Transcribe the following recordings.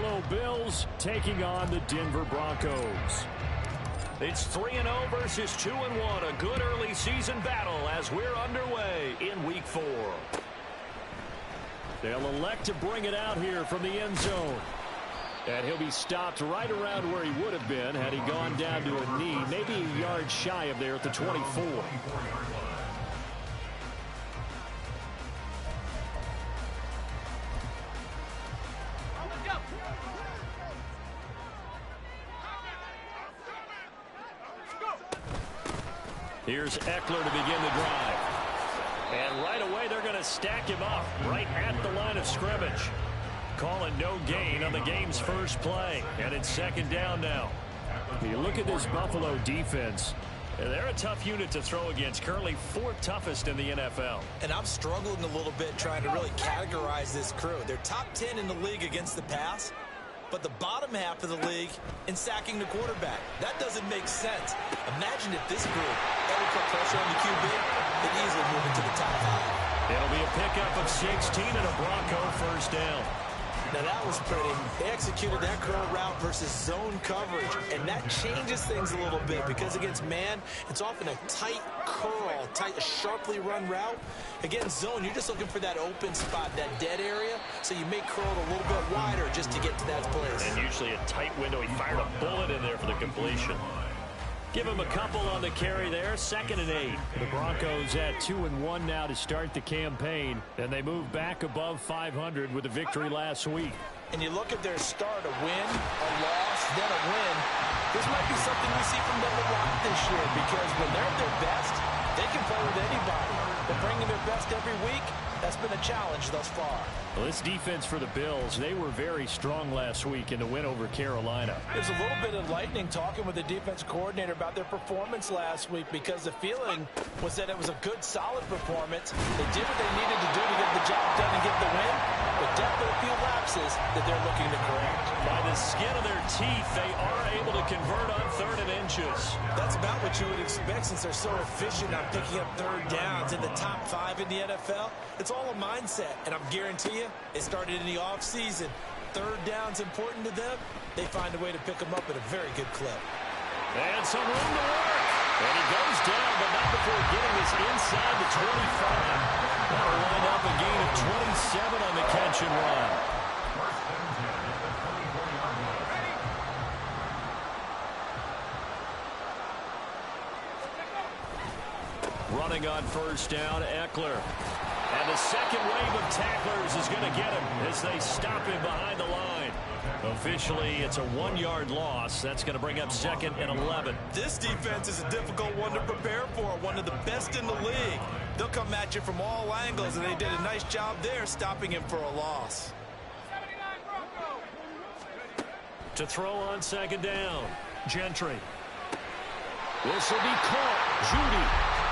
Buffalo Bills taking on the Denver Broncos. It's 3-0 versus 2-1. A good early season battle as we're underway in Week 4. They'll elect to bring it out here from the end zone. And he'll be stopped right around where he would have been had he gone down to a knee, maybe a yard shy of there at the 24. Here's Eckler to begin the drive. And right away, they're going to stack him up right at the line of scrimmage. Calling no gain on the game's first play. And it's second down now. You look at this Buffalo defense. They're a tough unit to throw against. Currently fourth toughest in the NFL. And I'm struggling a little bit trying to really categorize this crew. They're top 10 in the league against the pass, but the bottom half of the league in sacking the quarterback. That doesn't make sense. Imagine if this group ever put pressure on the QB, they'd easily move into the top 5. It'll be a pickup of 16 and a Bronco first down. Now that was pretty. They executed that curl route versus zone coverage, and that changes things a little bit because against man, it's often a tight curl, a sharply run route. Against zone, you're just looking for that open spot, that dead area, so you may curl it a little bit wider just to get to that place. And usually a tight window. He fired a bullet in there for the completion. Give him a couple on the carry there. 2nd and 8. The Broncos at 2-1 now to start the campaign. And they move back above 500 with a victory last week. And you look at their start, a win, a loss, then a win. This might be something we see from them a lot this year because when they're at their best, they can play with anybody. But bringing their best every week, that's been a challenge thus far. Well, this defense for the Bills, they were very strong last week in the win over Carolina. There's a little bit enlightening talking with the defense coordinator about their performance last week because the feeling was that it was a good, solid performance. They did what they needed to do to get the job done and get the win, but definitely a few lapses that they're looking to correct. By the skin of their teeth, they are able to convert on 3rd and inches. That's about what you would expect since they're so efficient on picking up 3rd downs in the top 5 in the NFL. It's all a mindset, and I guarantee you, it started in the offseason. 3rd down's important to them. They find a way to pick them up at a very good clip. And some room to work. And he goes down, but not before getting this inside the 25. That'll wind up a gain of 27 on the catch and run. Running on first down, Eckler. And the second wave of tacklers is going to get him as they stop him behind the line. Officially, it's a 1-yard loss. That's going to bring up 2nd and 11. This defense is a difficult one to prepare for, one of the best in the league. They'll come at you from all angles, and they did a nice job there stopping him for a loss. To throw on 2nd down, Gentry. This will be caught. Judy.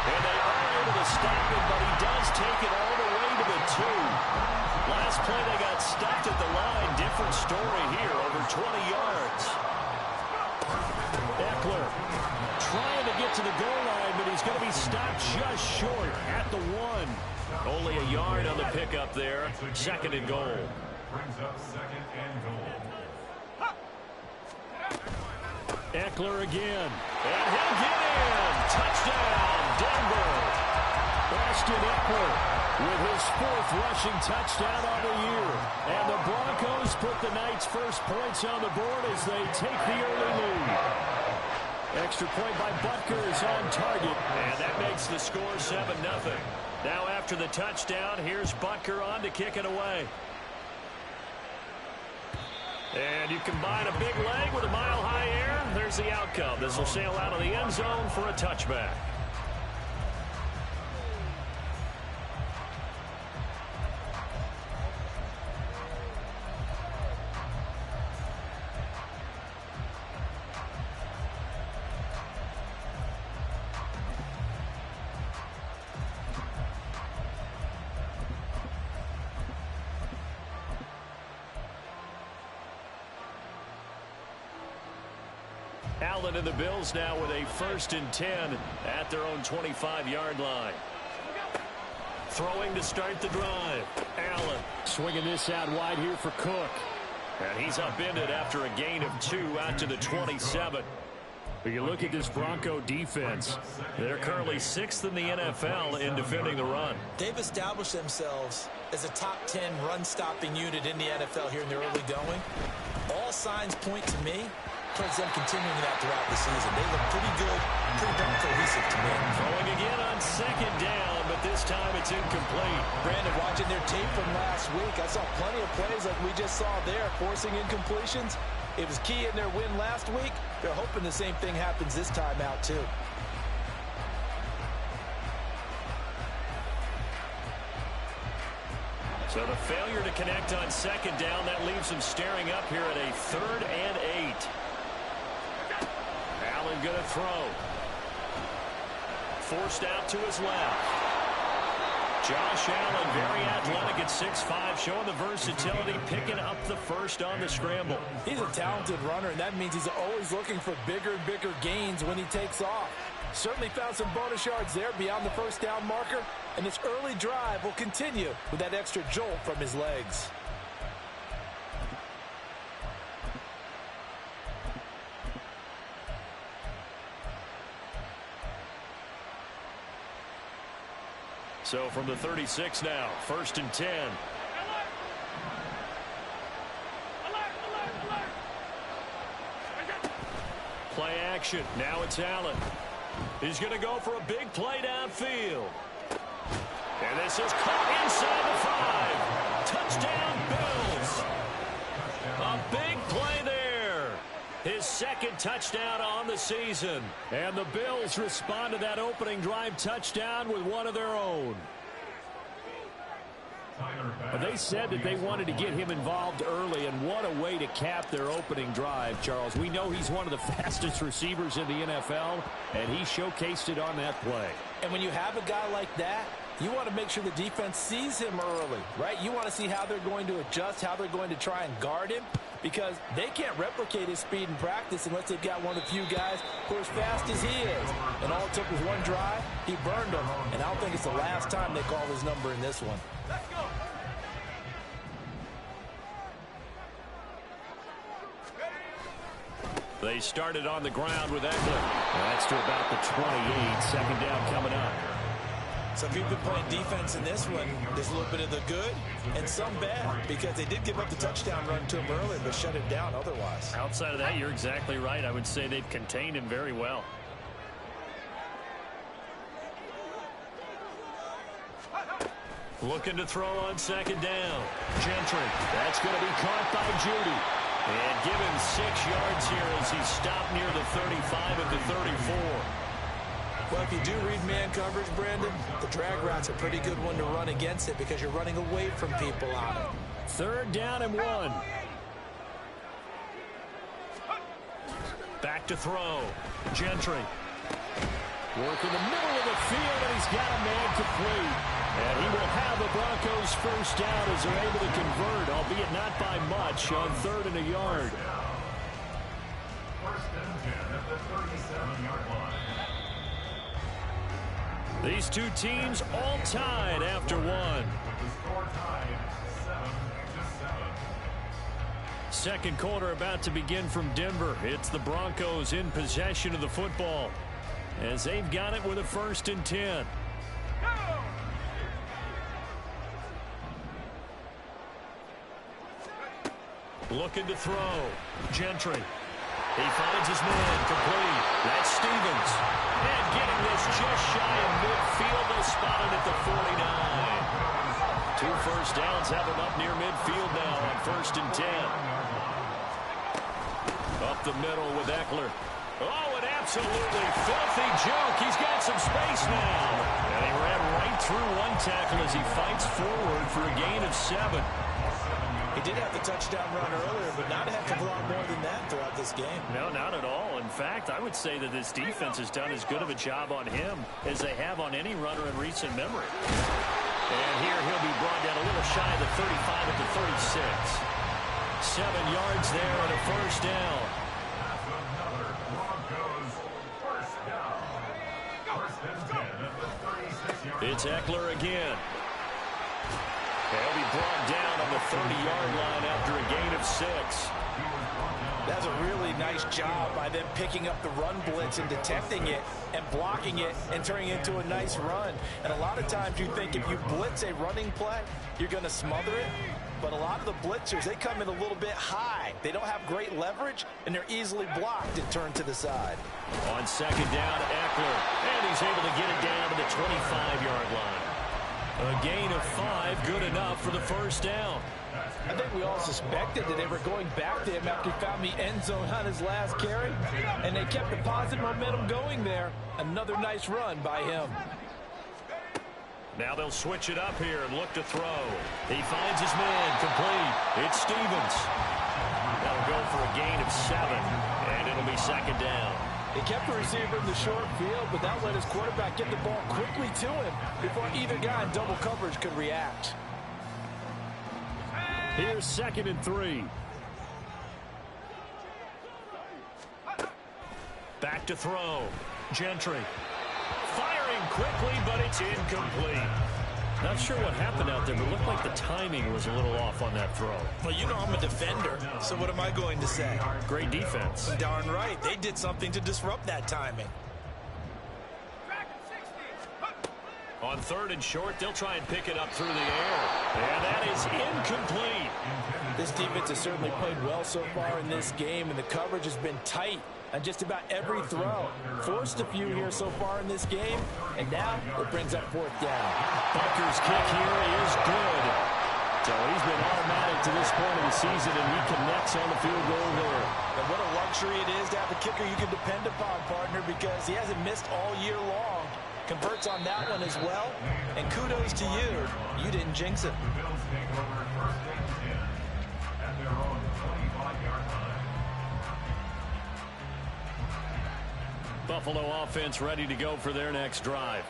And they are able to stop him, but he does take it all the way to the 2. Last play, they got stopped at the line. Different story here, over 20 yards. Eckler trying to get to the goal line, but he's going to be stopped just short at the 1. Only a yard on the pickup there. 2nd and goal. Brings up 2nd and goal. Eckler again. And he'll get in. Touchdown, Denver. Austin Eckler with his 4th rushing touchdown on the year. And the Broncos put the Knights' first points on the board as they take the early lead. Extra point by Butker is on target. And that makes the score 7-0. Now after the touchdown, here's Butker on to kick it away. And you combine a big leg with a mile-high air, there's the outcome. This will sail out of the end zone for a touchback. Allen and the Bills now with a 1st and 10 at their own 25-yard line. Throwing to start the drive. Allen swinging this out wide here for Cook. And he's upended after a gain of 2 out to the 27. You look at this Bronco defense. They're currently 6th in the NFL in defending the run. They've established themselves as a top 10 run-stopping unit in the NFL here in the early going. All signs point to me towards them continuing that throughout the season. They look pretty good, pretty darn cohesive to me. Throwing again on 2nd down, but this time it's incomplete. Brandon, watching their tape from last week, I saw plenty of plays like we just saw there, forcing incompletions. It was key in their win last week. They're hoping the same thing happens this time out, too. So the failure to connect on 2nd down, that leaves them staring up here at a 3rd and 8. Allen going to throw. Forced out to his left. Josh Allen, very athletic at 6'5", showing the versatility, picking up the first on the scramble. He's a talented runner, and that means he's always looking for bigger and bigger gains when he takes off. Certainly found some bonus yards there beyond the first down marker, and this early drive will continue with that extra jolt from his legs. So from the 36 now, 1st and 10. Play action. Now it's Allen. He's going to go for a big play downfield. And this is caught inside the 5. Touchdown, Bills. A big play there. His 2nd touchdown on the season. And the Bills respond to that opening drive touchdown with one of their own. They said that they wanted to get him involved early, and what a way to cap their opening drive, Charles. We know he's one of the fastest receivers in the NFL, and he showcased it on that play. And when you have a guy like that, you want to make sure the defense sees him early, right? You want to see how they're going to adjust, how they're going to try and guard him, because they can't replicate his speed in practice unless they've got one of the few guys who are as fast as he is. And all it took was one drive. He burned him, and I don't think it's the last time they call his number in this one. Let's go. They started on the ground with Eckler. That's to about the 28. 2nd down coming up. So if you've been playing defense in this one, there's a little bit of the good and some bad, because they did give up the touchdown run to him earlier, but shut him down otherwise. Outside of that, you're exactly right. I would say they've contained him very well. Looking to throw on 2nd down. Gentry. That's going to be caught by Judy. And give him 6 yards here as he stopped near the 35 at the 34. Well, if you do read man coverage, Brandon, the drag route's a pretty good one to run against it because you're running away from people on it. 3rd down and 1. Back to throw. Gentry. Work in the middle of the field, and he's got a man complete. And he will have the Broncos first down as they're able to convert, albeit not by much, on 3rd and a yard. 1st and 10 at the 37-yard line. These two teams all tied after one. With the score tied 7-7. 2nd quarter about to begin from Denver. It's the Broncos in possession of the football as they've got it with a 1st and 10. Looking to throw. Gentry. He finds his man complete. That's Stevens. And getting this just shy of midfield. They spot it at the 49. 2 first downs have him up near midfield now on 1st and 10. Up the middle with Eckler. Oh, an absolutely filthy joke. He's got some space now. And he ran right through one tackle as he fights forward for a gain of 7. He did have the touchdown run earlier, but not a heck of a lot more than that throughout this game. No, not at all. In fact, I would say that this defense has done as good of a job on him as they have on any runner in recent memory. And here he'll be brought down a little shy of the 35 at the 36. 7 yards there and a first down. That's another Broncos first down. 1st and 10 at the 36-yard line. It's Eckler again. He'll be brought down on the 30-yard line after a gain of 6. That's a really nice job by them picking up the run blitz and detecting it and blocking it and turning it into a nice run. And a lot of times you think if you blitz a running play, you're going to smother it. But a lot of the blitzers, they come in a little bit high. They don't have great leverage, and they're easily blocked and turned to the side. On second down, Eckler. And he's able to get it down to the 25-yard line. A gain of 5, good enough for the first down. I think we all suspected that they were going back to him after he found the end zone on his last carry, and they kept the positive momentum going there. Another nice run by him. Now they'll switch it up here and look to throw. He finds his man, complete. It's Stevens. That'll go for a gain of 7, and it'll be second down. He kept the receiver in the short field, but that let his quarterback get the ball quickly to him before either guy in double coverage could react. Here's 2nd and 3. Back to throw. Gentry. Firing quickly, but it's incomplete. Not sure what happened out there, but it looked like the timing was a little off on that throw. Well, you know I'm a defender, so what am I going to say? Great defense. Darn right. They did something to disrupt that timing. On 3rd and short, they'll try and pick it up through the air. And that is incomplete. This defense has certainly played well so far in this game, and the coverage has been tight on just about every throw. Forced a few here so far in this game, and now it brings up 4th down. Butker's kick here is good. So he's been automatic to this point of the season, and he connects on the field goal there. And what a luxury it is to have a kicker you can depend upon, partner, because he hasn't missed all year long. Converts on that one as well, and kudos to you. You didn't jinx it. The Bills take over 1st and 10 at their own 25-yard line. Buffalo offense ready to go for their next drive.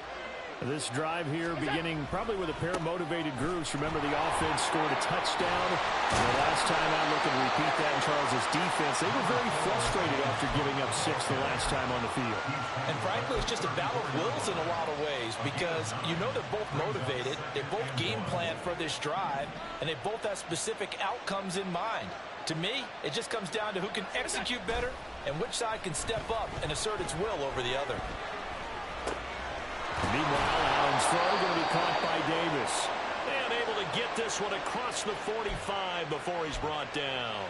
This drive here beginning probably with a pair of motivated groups. Remember, the offense scored a touchdown. And the last time out, looking to repeat that in Charles' defense, they were very frustrated after giving up 6 the last time on the field. And frankly, it's just a battle of wills in a lot of ways, because you know they're both motivated, they both game plan for this drive, and they both have specific outcomes in mind. To me, it just comes down to who can execute better and which side can step up and assert its will over the other. Meanwhile, Allen's throw going to be caught by Davis. And able to get this one across the 45 before he's brought down.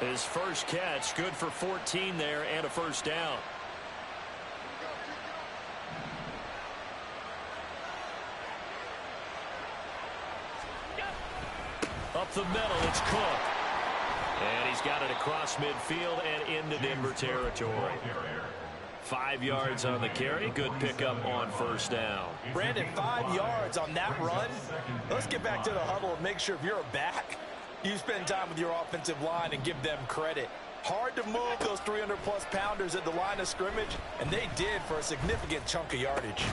His first catch, good for 14 there and a first down. Up the middle, it's Cook. And he's got it across midfield and into Denver territory. 5 yards on the carry. Good pickup on first down. Brandon, 5 yards on that run. Let's get back to the huddle and make sure if you're a back, you spend time with your offensive line and give them credit. Hard to move those 300-plus pounders at the line of scrimmage, and they did for a significant chunk of yardage.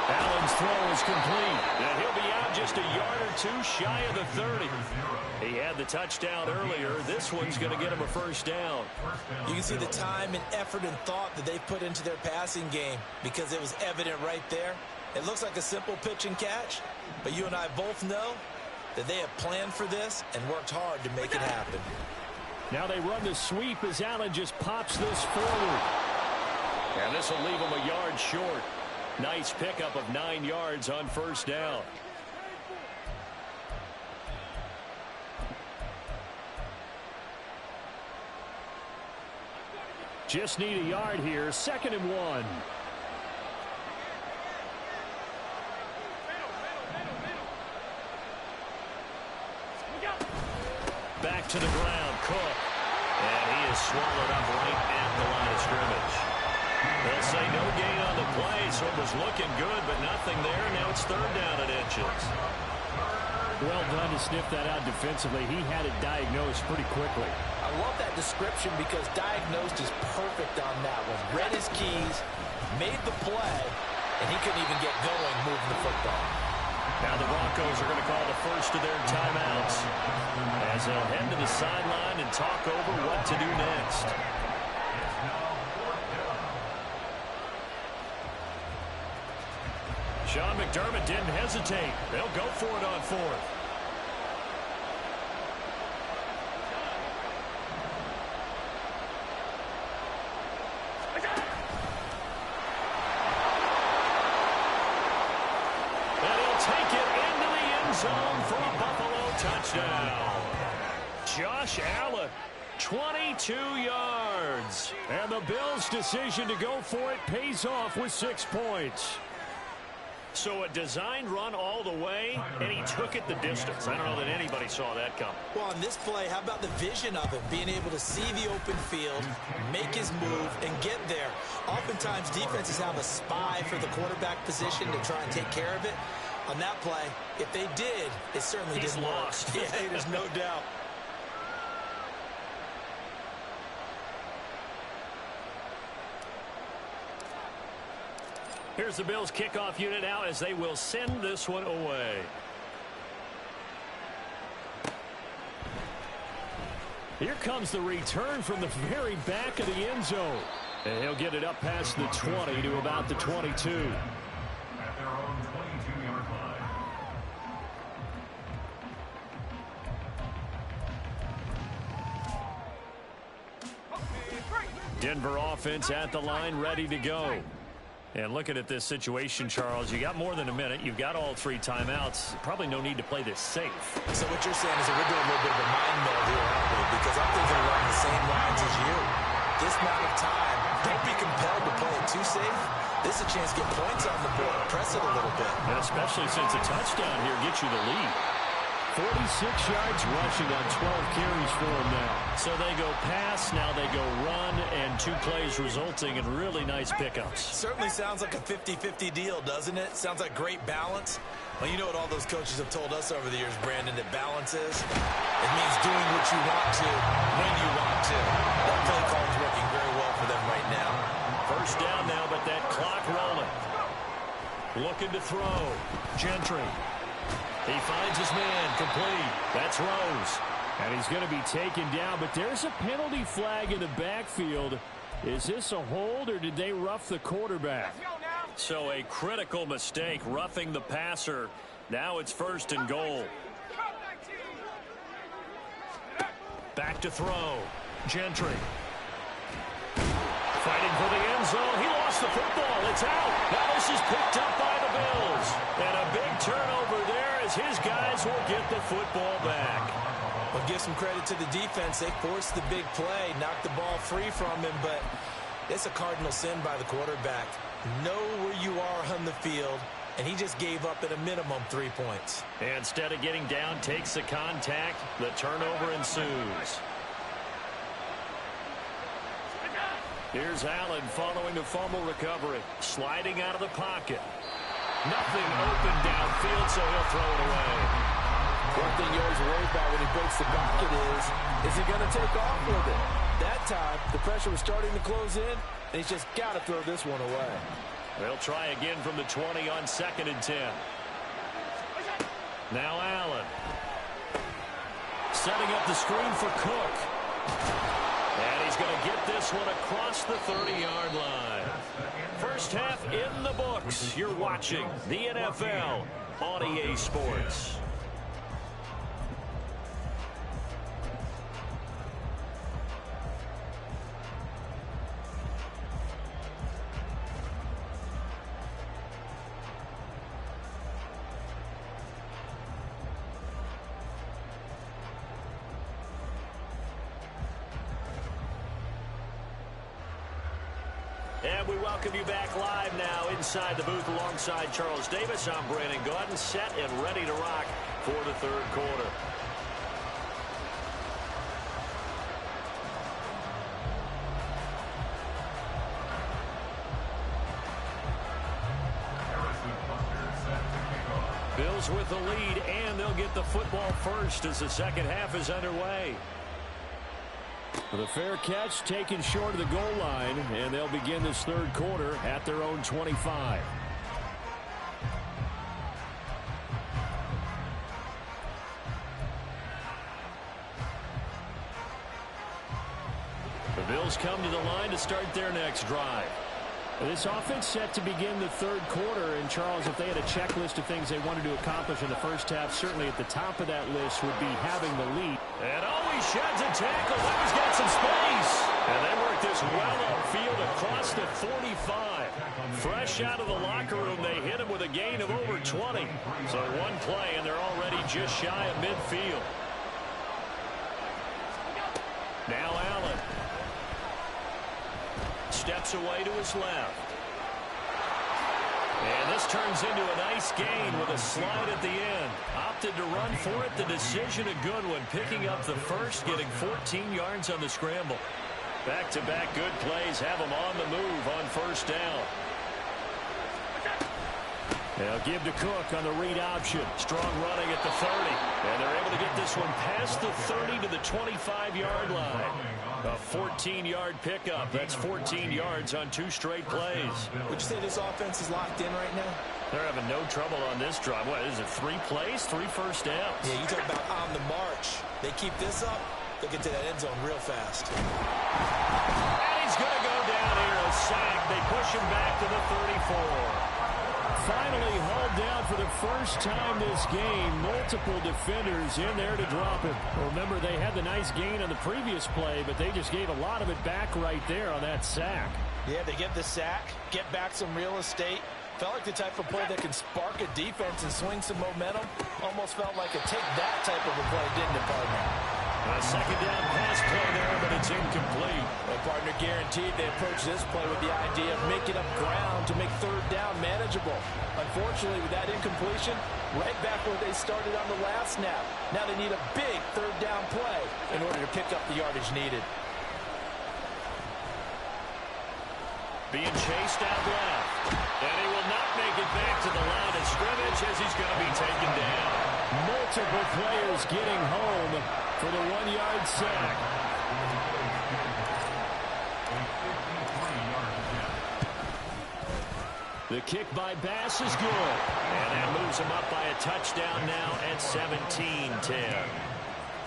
Allen's throw is complete, and he'll be out just a yard or 2 shy of the 30. He had the touchdown earlier. This one's going to get him a first down. You can see the time and effort and thought that they put into their passing game, because it was evident right there. It looks like a simple pitch and catch, but you and I both know that they have planned for this and worked hard to make it happen. Now they run the sweep as Allen just pops this forward. And this will leave him a yard short. Nice pickup of 9 yards on first down. Just need a yard here. 2nd and 1. Back to the ground, Cook. And he is swallowed up right at the line of scrimmage. They'll say no gain on the play, so it was looking good, but nothing there. Now it's 3rd down and inches. Well done to sniff that out defensively. He had it diagnosed pretty quickly. I love that description because diagnosed is perfect on that one. Read his keys, made the play, and he couldn't even get going moving the football. Now the Broncos are going to call the first of their timeouts as they'll head to the sideline and talk over what to do next. Sean McDermott didn't hesitate. They'll go for it on 4th. Josh Allen. 22 yards. And the Bills' decision to go for it pays off with 6 points. So a designed run all the way, and he took it the distance. I don't know that anybody saw that come. Well, on this play, how about the vision of him? Being able to see the open field, make his move, and get there. Oftentimes, defenses have a spy for the quarterback position to try and take care of it. On that play, if they did, it certainly didn't work. Lost. Yeah, there's no doubt. Here's the Bills kickoff unit now as they will send this one away. Here comes the return from the very back of the end zone. And he'll get it up past the 20 to about the 22. At their own 22-yard line. Denver offense at the line, ready to go. And looking at this situation, Charles, you got more than a minute. You've got all 3 timeouts. Probably no need to play this safe. So what you're saying is that we're doing a little bit of a mind meld here, aren't we? Because I'm thinking along the same lines as you. This amount of time, don't be compelled to play it too safe. This is a chance to get points on the board. Press it a little bit. And especially since a touchdown here gets you the lead. 46 yards rushing on 12 carries for him now. So they go pass, now they go run, and 2 plays resulting in really nice pickups. Certainly sounds like a 50-50 deal, doesn't it? Sounds like great balance. Well, you know what all those coaches have told us over the years, Brandon, that balance is? It means doing what you want to when you want to. That play call is working very well for them right now. First down now, but that clock rolling. Looking to throw. Gentry. He finds his man, complete. That's Rose. And he's going to be taken down, but there's a penalty flag in the backfield. Is this a hold, or did they rough the quarterback? So a critical mistake, roughing the passer. Now it's 1st and goal. Back to throw. Gentry. Fighting for the end zone. He lost the football. It's out. Now this is picked up by the Bills. And a big turnover there as his guys will get the football back. Well, give some credit to the defense. They forced the big play, knocked the ball free from him, but it's a cardinal sin by the quarterback. Know where you are on the field, and he just gave up at a minimum 3 points. And instead of getting down, takes the contact. The turnover ensues. Here's Allen following the fumble recovery. Sliding out of the pocket. Nothing open downfield, so he'll throw it away. One thing you always worry about when he breaks the pocket is he going to take off with it? That time, the pressure was starting to close in, and he's just got to throw this one away. They'll try again from the 20 on 2nd and 10. Now Allen. Setting up the screen for Cook. And he's going to get this one across the 30-yard line. First half in the books. You're watching the NFL on EA Sports. And we welcome you back live now inside the booth alongside Charles Davis. I'm Brandon Gaudin, set and ready to rock for the 3rd quarter. Bills with the lead, and they'll get the football first as the 2nd half is underway. The fair catch taken short of the goal line, and they'll begin this 3rd quarter at their own 25. The Bills come to the line to start their next drive. This offense set to begin the 3rd quarter, and Charles, if they had a checklist of things they wanted to accomplish in the first half, certainly at the top of that list would be having the lead. And he sheds a tackle. Now he's got some space. And they work this well upfield across the 45. Fresh out of the locker room, they hit him with a gain of over 20. So one play, and they're already just shy of midfield. Now Allen. Steps away to his left. And this turns into a nice gain with a slide at the end. Opted to run for it. The decision a good one. Picking up the first, getting 14 yards on the scramble. Back-to-back good plays have him on the move on first down. They'll give to Cook on the read option. Strong running at the 30. And they're able to get this one past the 30 to the 25-yard line. A 14-yard pickup. That's 14 yards on 2 straight plays. Would you say this offense is locked in right now? They're having no trouble on this drive. What is it, 3 plays, 3 first downs? Yeah, you talk about on the march. They keep this up, they'll get to that end zone real fast. And he's going to go down here, a sack. They push him back to the 34. Finally hauled down for the first time this game. Multiple defenders in there to drop him. Remember, they had the nice gain on the previous play, but they just gave a lot of it back right there on that sack. Yeah, they get the sack, get back some real estate. Felt like the type of play that can spark a defense and swing some momentum. Almost felt like a take that type of a play, didn't it, partner? A second down pass play there, but it's incomplete. Well, partner, guaranteed they approach this play with the idea of making up ground to make third down manageable. Unfortunately, with that incompletion, right back where they started on the last snap. Now they need a big third down play in order to pick up the yardage needed. Being chased out left. And he will not make it back to the line of scrimmage as he's going to be taken down. Multiple players getting home for the 1-yard sack. The kick by Bass is good. And that moves him up by a touchdown now at 17-10.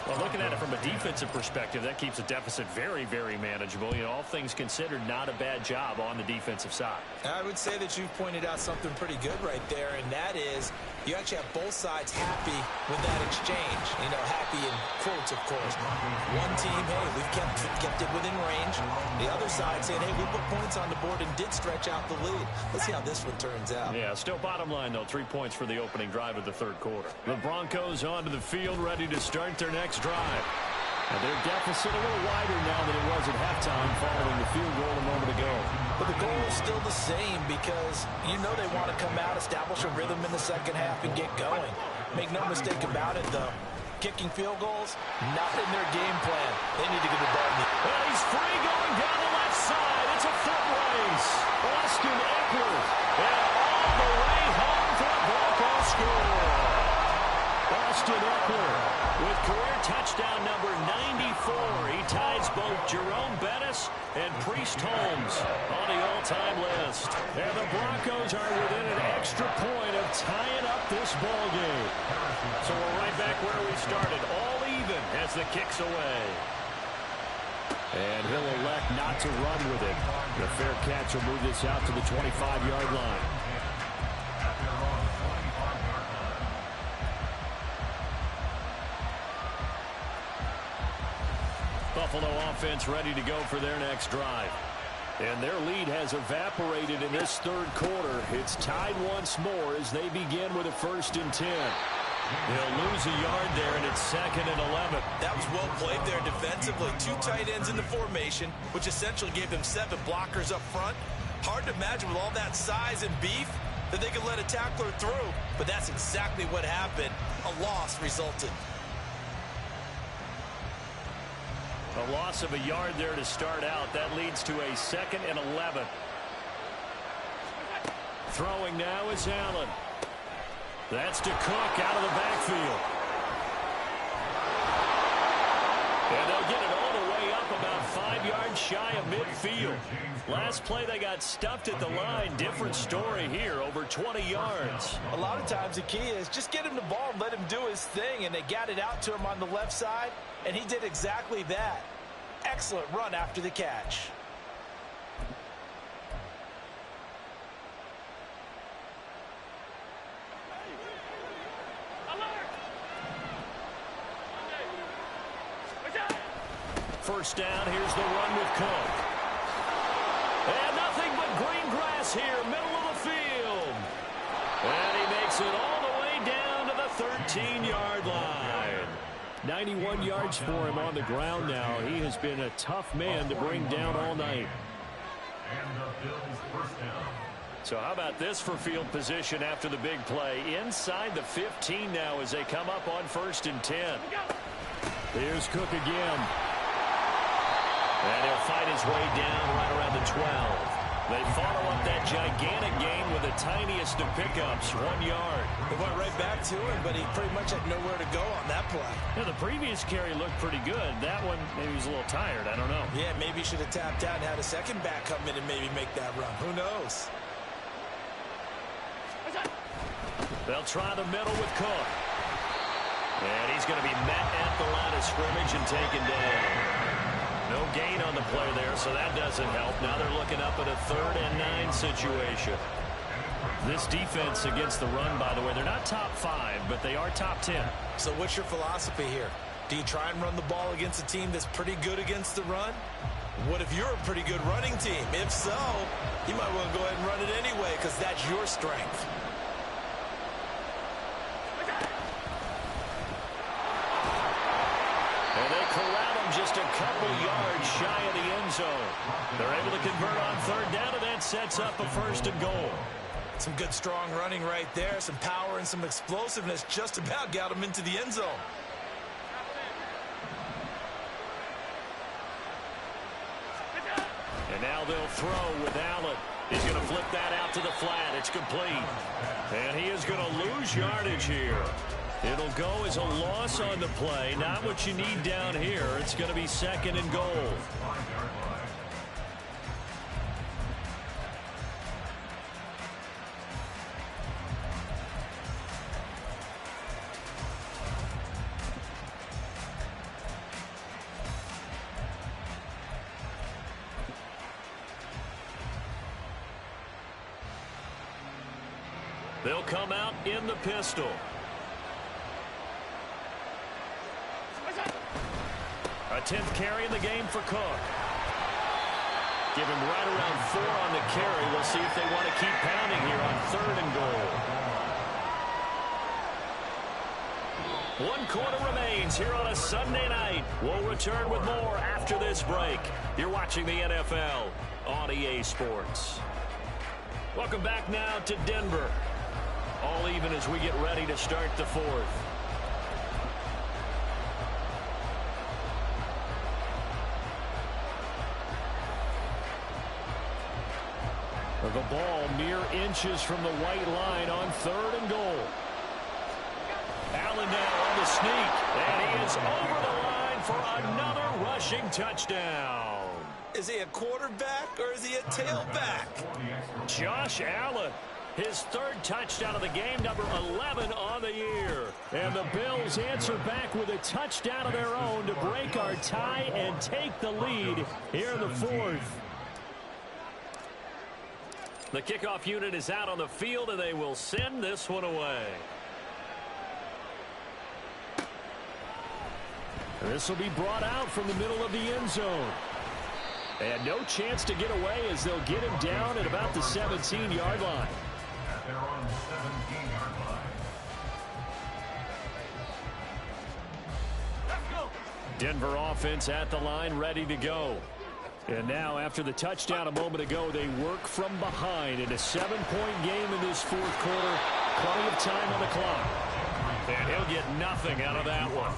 Well, looking at it from a defensive perspective, that keeps the deficit very, very manageable. You know, all things considered, not a bad job on the defensive side. I would say that you've pointed out something pretty good right there, and that is you actually have both sides happy with that exchange. You know, happy in quotes, of course. One team, hey, we've kept it within range. The other side saying, hey, we put points on the board and did stretch out the lead. Let's see how this one turns out. Yeah, still bottom line, though, 3 points for the opening drive of the third quarter. The Broncos onto the field, ready to start their next drive. And their deficit a little wider now than it was at halftime following the field goal a moment ago. But the goal is still the same because you know they want to come out, establish a rhythm in the second half, and get going. Make no mistake about it, though. Kicking field goals, not in their game plan. They need to get the ball. Well, he's free going down the left side. It's a foot race. Austin Ekeler. And all the way home for a Broncos score. Austin Ekeler with career touchdown number 94. He ties both Jerome Bettis and Priest Holmes on the all-time list. And the Broncos are within an extra point of tying up this ball game. So we're right back where we started, all even as the kick's away. And he'll elect not to run with it. The fair catch will move this out to the 25-yard line. Buffalo offense ready to go for their next drive. And their lead has evaporated in this third quarter. It's tied once more as they begin with a 1st and 10. They'll lose a yard there, and it's 2nd and 11. That was well played there defensively. 2 tight ends in the formation, which essentially gave them 7 blockers up front. Hard to imagine with all that size and beef that they could let a tackler through. But that's exactly what happened. A loss resulted. A loss of a yard there to start out. That leads to a 2nd and 11. Throwing now is Allen. That's to Cook out of the backfield. And they'll get it all the way up about 5 yards shy of midfield. Last play they got stuffed at the line. Different story here, over 20 yards. A lot of times the key is just get him the ball and let him do his thing, and they got it out to him on the left side, and he did exactly that. Excellent run after the catch. First down, here's the run with Cook. And nothing but green grass here, middle of the field. And he makes it all the way down to the 13-yard line. 91 yards for him on the ground now. He has been a tough man to bring down all night. And the Bills first down. So how about this for field position after the big play? Inside the 15 now as they come up on 1st and 10. Here's Cook again. And he'll fight his way down right around the 12. They follow up that gigantic gain with the tiniest of pickups, 1 yard. It went right back to him, but he pretty much had nowhere to go on that play. Yeah, the previous carry looked pretty good. That one, maybe he was a little tired. I don't know. Yeah, maybe he should have tapped out and had a second back come in and maybe make that run. Who knows? They'll try the middle with Cook. And he's going to be met at the line of scrimmage and taken down. No gain on the play there, so that doesn't help. Now they're looking up at a 3rd and 9 situation. This defense against the run, by the way, they're not top 5, but they are top 10. So what's your philosophy here? Do you try and run the ball against a team that's pretty good against the run? What if you're a pretty good running team? If so, you might want to go ahead and run it anyway because that's your strength. And they corral him just a couple yards shy of the end zone. They're able to convert on 3rd down, and that sets up a 1st and goal. Some good, strong running right there. Some power and some explosiveness just about got him into the end zone. And now they'll throw with Allen. He's going to flip that out to the flat. It's complete. And he is going to lose yardage here. It'll go as a loss on the play. Not what you need down here. It's going to be 2nd and goal. They'll come out in the pistol. A 10th carry in the game for Cook. Give him right around 4 on the carry. We'll see if they want to keep pounding here on 3rd and goal. 1 quarter remains here on a Sunday night. We'll return with more after this break. You're watching the NFL on EA Sports. Welcome back now to Denver. All even as we get ready to start the 4th. The ball mere inches from the white line on 3rd and goal. Allen now on the sneak, and he is over the line for another rushing touchdown. Is he a quarterback or is he a tailback? Josh Allen, his 3rd touchdown of the game, number 11 on the year. And the Bills answer back with a touchdown of their own to break our tie and take the lead here in the 4th. The kickoff unit is out on the field, and they will send this one away. This will be brought out from the middle of the end zone. And no chance to get away as they'll get him down at about the 17-yard line. At their own 17-yard line. Denver offense at the line, ready to go. And now, after the touchdown a moment ago, they work from behind in a 7-point game in this 4th quarter. Plenty of time on the clock. And he'll get nothing out of that one.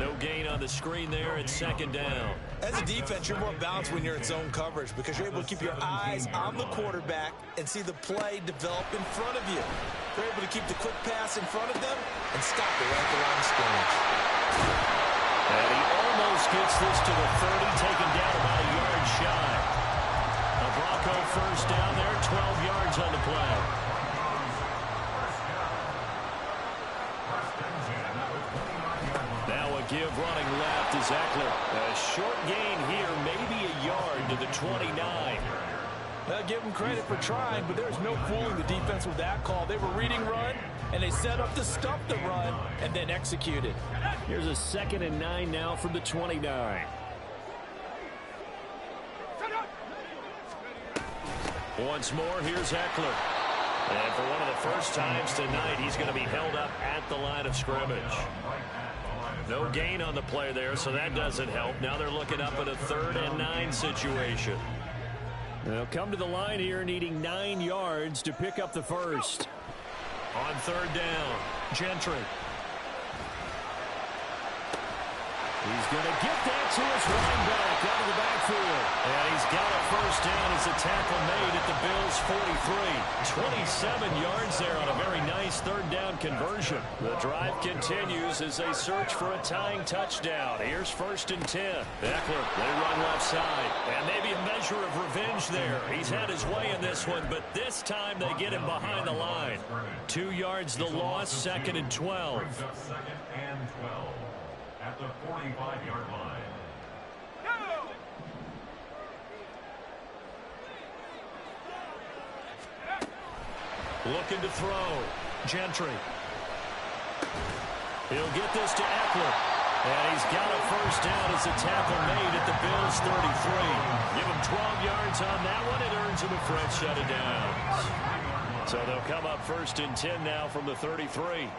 No gain on the screen there. It's 2nd down. As a defense, you're more balanced when you're in zone coverage because you're able to keep your eyes on the quarterback and see the play develop in front of you. They're able to keep the quick pass in front of them and stop it right at the line of scrimmage. And he almost gets this to the 30, taken down about a yard shy. A Bronco 1st down there, 12 yards on the play. Now a give running left is Ekeler. A short gain here, maybe a yard to the 29. They'll give them credit for trying, but there's no fooling the defense with that call. They were reading run, and they set up to stop the run, and then executed. Here's a 2nd and 9 now from the 29. Once more, here's Ekeler. And for one of the first times tonight, he's going to be held up at the line of scrimmage. No gain on the play there, so that doesn't help. Now they're looking up at a 3rd and 9 situation. They'll come to the line here needing 9 yards to pick up the first. On 3rd down, Gentry. He's going to get that to his running back out of the backfield. And he's got a first down as a tackle made at the Bills' 43. 27 yards there on a very nice 3rd down conversion. The drive continues as they search for a tying touchdown. Here's 1st and 10. Ekeler, they run left side. And maybe a measure of revenge there. He's had his way in this one, but this time they get him behind the line. 2 yards the loss, 2nd and 12. 2nd and 12 at the 45-yard line. Looking to throw. Gentry. He'll get this to Ekeler. And he's got a first down as a tackle made at the Bills' 33. Give him 12 yards on that one. It earns him a fresh set of downs. So they'll come up 1st and 10 now from the 33.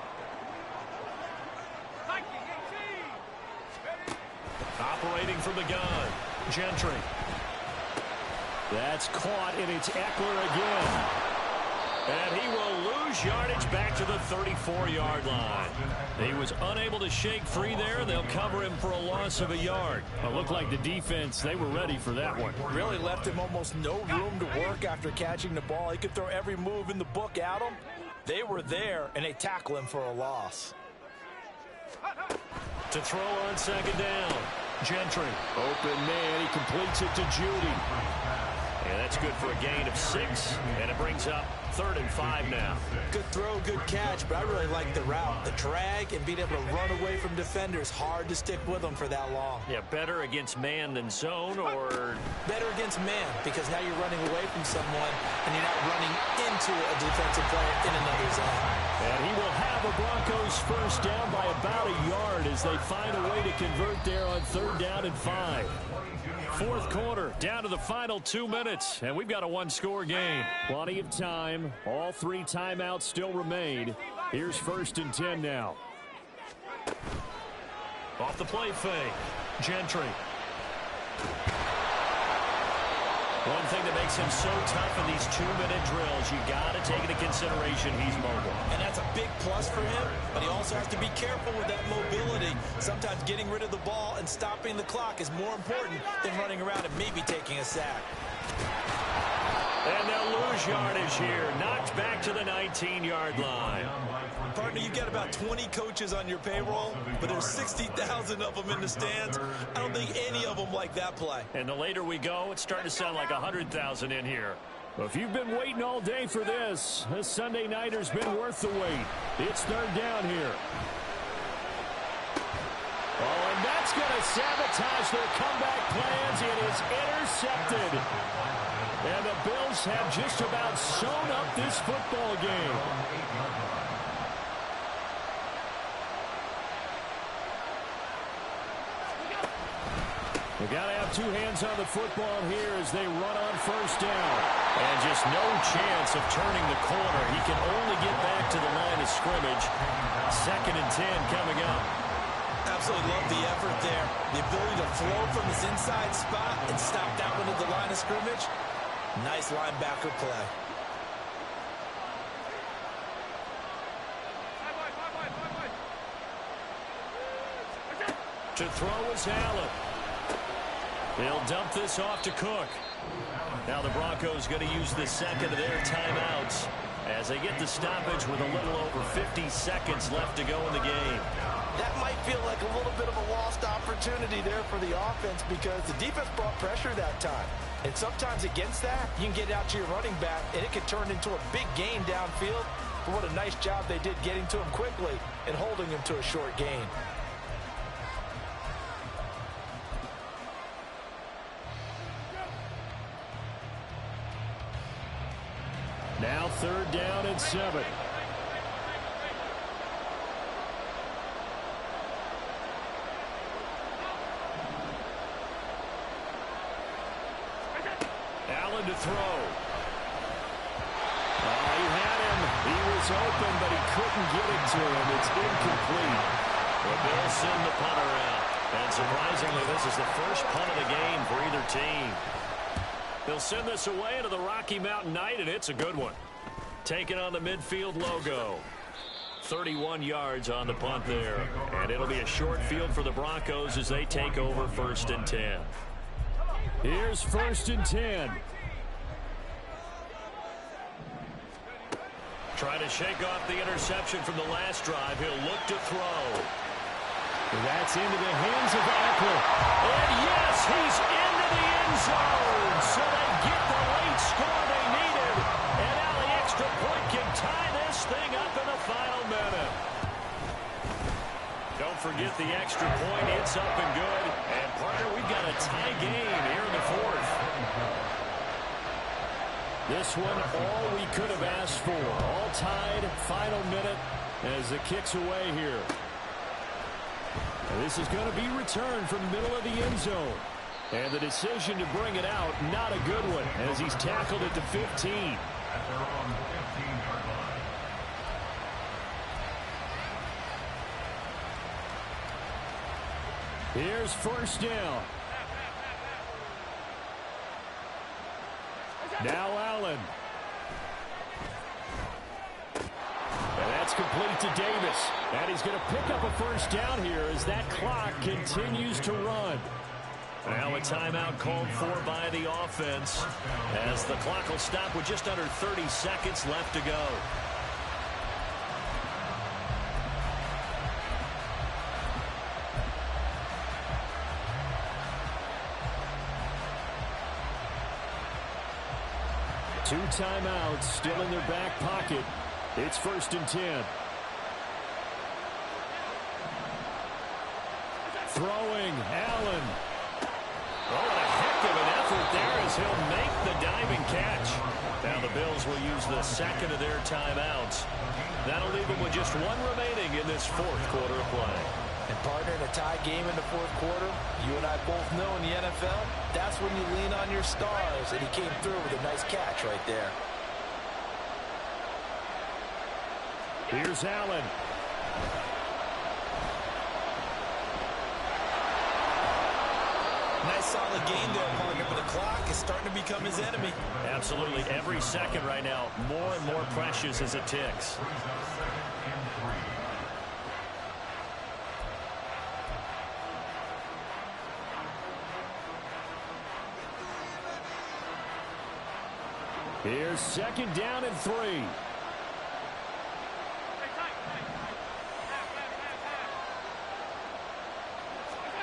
Operating from the gun. Gentry. That's caught, and it's Ekeler again. And he will lose yardage back to the 34-yard line. He was unable to shake free there. They'll cover him for a loss of a yard. It looked like the defense, they were ready for that one. Really left him almost no room to work after catching the ball. He could throw every move in the book at him. They were there, and they tackle him for a loss. To throw on 2nd down. Gentry. Open man, he completes it to Judy. And that's good for a gain of 6. And it brings up 3rd and 5 now. Good throw, good catch, but I really like the route. The drag and being able to run away from defenders. Hard to stick with them for that long. Yeah, better against man than zone, or better against man, because now you're running away from someone and you're not running into a defensive player in another zone. And he will have the Broncos first down by about a yard as they find a way to convert there on 3rd down and 5. 4th quarter, down to the final 2 minutes, and we've got a 1-score game. Plenty of time. All 3 timeouts still remain. Here's 1st and 10 now. Off the play fake. Gentry. One thing that makes him so tough in these 2-minute drills, you got to take into consideration he's mobile. And that's a big plus for him, but he also has to be careful with that mobility. Sometimes getting rid of the ball and stopping the clock is more important than running around and maybe taking a sack. And they'll lose yardage here. Knocked back to the 19-yard line. Partner, you've got about 20 coaches on your payroll, but there's 60,000 of them in the stands. I don't think any of them like that play. And the later we go, it's starting to sound like 100,000 in here. Well, if you've been waiting all day for this Sunday nighter's been worth the wait. It's 3rd down here. Oh, and that's going to sabotage their comeback plans. It is intercepted. And the Bills have just about sewn up this football game. They got to have 2 hands on the football here as they run on 1st down. And just no chance of turning the corner. He can only get back to the line of scrimmage. 2nd and 10 coming up. Absolutely love the effort there. The ability to flow from his inside spot and stop that one at the line of scrimmage. Nice linebacker play. To throw is Allen. They'll dump this off to Cook. Now the Broncos going to use the 2nd of their timeouts as they get the stoppage with a little over 50 seconds left to go in the game. That might feel like a little bit of a lost opportunity there for the offense because the defense brought pressure that time. And sometimes against that, you can get out to your running back, and it could turn into a big gain downfield. But what a nice job they did getting to him quickly and holding him to a short gain. Now 3rd down and 7. Allen to throw. He had him. He was open, but he couldn't get it to him. It's incomplete. The Bills send the punter out. And surprisingly, this is the first punt of the game for either team. They'll send this away into the Rocky Mountain Night, and it's a good one. Taking on the midfield logo. 31 yards on the punt there. And it'll be a short field for the Broncos as they take over 1st and 10. Here's 1st and 10. Trying to shake off the interception from the last drive. He'll look to throw. That's into the hands of Eckler. And yes, he's into the end zone. So they get the late score they needed. And now the extra point can tie this thing up in the final minute. Don't forget the extra point. It's up and good. And partner, we've got a tie game here in the 4th. This one, all we could have asked for. All tied, final minute as it kicks away here. And this is going to be returned from the middle of the end zone. And the decision to bring it out, not a good one, as he's tackled at the 15. At their own 15-yard line. Here's 1st down. Now Allen. And that's complete to Davis. And he's going to pick up a 1st down here as that clock continues to run. Now a timeout called for by the offense as the clock will stop with just under 30 seconds left to go. Two timeouts still in their back pocket. It's 1st and 10. Throwing, Allen. Oh, what a heck of an effort there as he'll make the diving catch. Now the Bills will use the second of their timeouts. That'll leave them with just one remaining in this 4th quarter of play. And partner, in a tie game in the 4th quarter, you and I both know in the NFL, that's when you lean on your stars, and he came through with a nice catch right there. Here's Allen. Nice solid game there, partner, but the clock is starting to become his enemy. Absolutely. Every second right now, more and more precious as it ticks. Here's 2nd down and 3.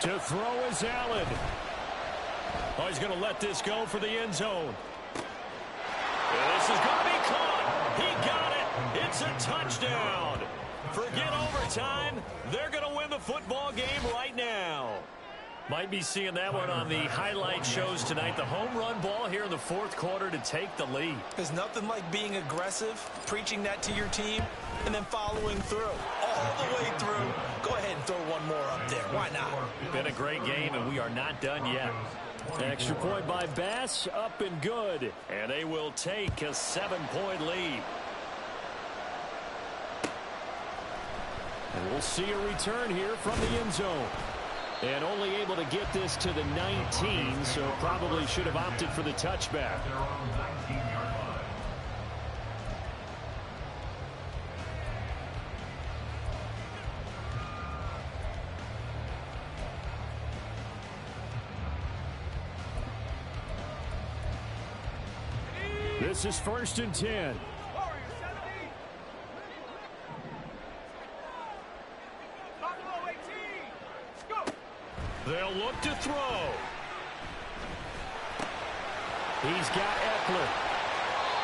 To throw is Allen. Oh, he's going to let this go for the end zone. This is going to be caught. He got it. It's a touchdown. Forget overtime. They're going to win the football game right now. Might be seeing that one on the highlight shows tonight. The home run ball here in the 4th quarter to take the lead. There's nothing like being aggressive, preaching that to your team, and then following through. All the way through. Go ahead and throw one more up there. Why not? Been a great game, and we are not done yet. Extra point by Bass, up and good. And they will take a 7-point lead. And we'll see a return here from the end zone. And only able to get this to the 19, so probably should have opted for the touchback. At their own 19-yard line. This is 1st and 10. They'll look to throw. He's got Eckler.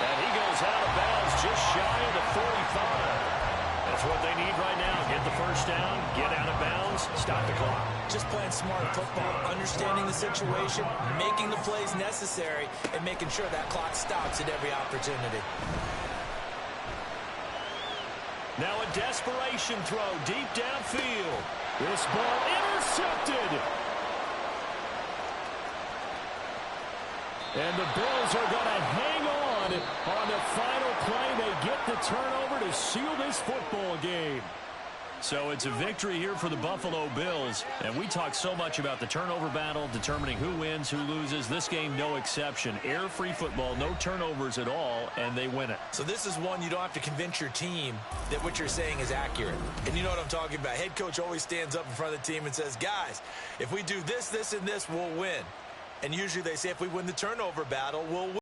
And he goes out of bounds just shy of the 45. That's what they need right now. Get the 1st down, get out of bounds, stop the clock. Just playing smart football, understanding the situation, making the plays necessary, and making sure that clock stops at every opportunity. Now a desperation throw deep downfield. This ball intercepted. And the Bills are going to hang on the final play. They get the turnover to seal this football game. So it's a victory here for the Buffalo Bills. And we talk so much about the turnover battle, determining who wins, who loses. This game, no exception. Air-free football, no turnovers at all, and they win it. So this is one you don't have to convince your team that what you're saying is accurate. And you know what I'm talking about. Head coach always stands up in front of the team and says, guys, if we do this, this, and this, we'll win. And usually they say if we win the turnover battle, we'll win.